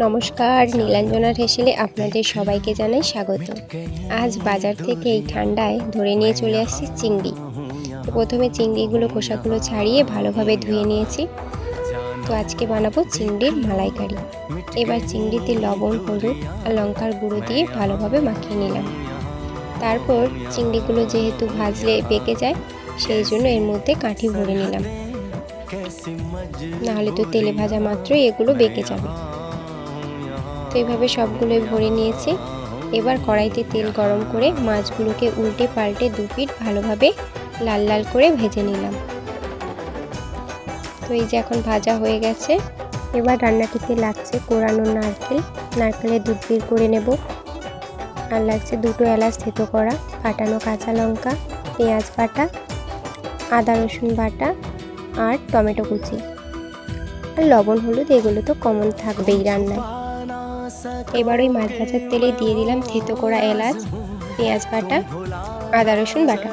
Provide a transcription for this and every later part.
নমস্কার, নীলাঞ্জনার হেসেলে আপনাদের সবাইকে জানাই স্বাগত। আজ বাজার থেকে এই ঠান্ডায় ধরে নিয়ে চলে আসছি চিংড়ি। তো প্রথমে চিংড়িগুলো খোসাগুলো ছাড়িয়ে ভালোভাবে ধুয়ে নিয়েছি। তো আজকে বানাবো চিংড়ির মালাইকারি। এবার চিংড়িতে লবণ, হলুদ আর লঙ্কার গুঁড়ো দিয়ে ভালোভাবে মাখিয়ে নিলাম। তারপর চিংড়িগুলো যেহেতু ভাজলে পেকে যায়, সেই জন্য এর মধ্যে কাঠি ভরে নিলাম, নাহলে তো তেলে ভাজা মাত্রই এগুলো বেঁকে যাবে। তো এইভাবে সবগুলোই ভরে নিয়েছি। এবার কড়াইতে তেল গরম করে মাছগুলোকে উল্টে পাল্টে দু পিঠ ভালোভাবে লাল লাল করে ভেজে নিলাম। তো এই যে এখন ভাজা হয়ে গেছে। এবার রান্নাটিতে লাগছে কোরানো নারকেলের দুধ বের করে নেব, আর লাগছে দুটো এলাচ থেতো করা, কাটানো কাঁচা লঙ্কা, পেঁয়াজ বাটা, আদা রসুন বাটা আর টমেটো কুচি, আর লবণ হলুদ এগুলো তো কমন থাকবেই রান্নায়। এবার ওই মাছ ভাজার তেলে দিয়ে দিলাম থেতো করা এলাচ, পেঁয়াজ বাটা, আদা রসুন বাটা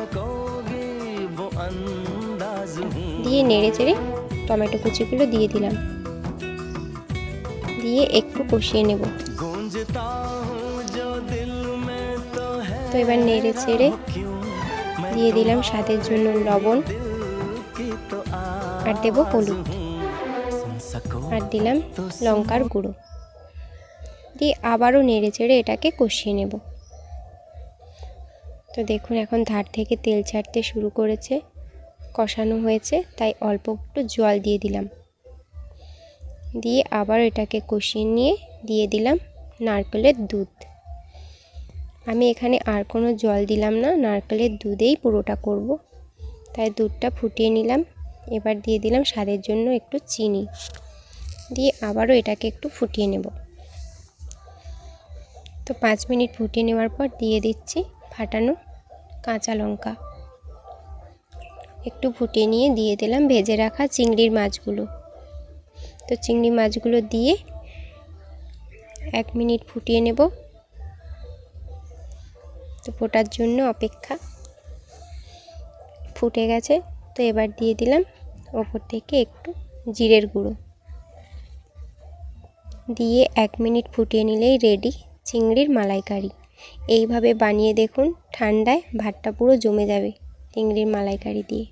দিয়ে নেড়ে চেড়ে টমেটো কুচিগুলো দিয়ে দিলাম, দিয়ে একটু কষিয়ে নেব। তো এবার নেড়ে চেড়ে দিয়ে দিলাম স্বাদের জন্য লবণ, আর দেব হলুদ, আর দিলাম লঙ্কার গুঁড়ো দিয়ে আবারও নেড়ে চেড়ে এটাকে কষিয়ে নেব। তো দেখুন এখন ধার থেকে তেল ছাড়তে শুরু করেছে, কষানো হয়েছে, তাই অল্প একটু জল দিয়ে দিলাম, দিয়ে আবার এটাকে কষিয়ে নিয়ে দিয়ে দিলাম নারকেলের দুধ। আমি এখানে আর কোনো জল দিলাম না, নারকেলের দুধেই পুরোটা করব, তাই দুধটা ফুটিয়ে নিলাম। এবার দিয়ে দিলাম স্বাদের জন্য একটু চিনি, দিয়ে আবারও এটাকে একটু ফুটিয়ে নেব। তো 5 মিনিট ফুটিয়ে নেওয়ার পর দিয়ে দিচ্ছি ফাটানো কাঁচা লঙ্কা, একটু ফুটিয়ে নিয়ে দিয়ে দিলাম ভেজে রাখা চিংড়ির মাছগুলো। তো চিংড়ি মাছগুলো দিয়ে 1 মিনিট ফুটিয়ে নেব। তো ফোটার জন্য অপেক্ষা, ফুটে গেছে। তো এবার দিয়ে দিলাম ওপর থেকে একটু জিরের গুঁড়ো, দিয়ে 1 মিনিট ফুটিয়ে নিলেই রেডি চিংড়ির মালাইকারি। এইভাবে বানিয়ে দেখুন, ঠান্ডায় ভাতটা পুরো জমে যাবে চিংড়ির মালাইকারি দিয়ে।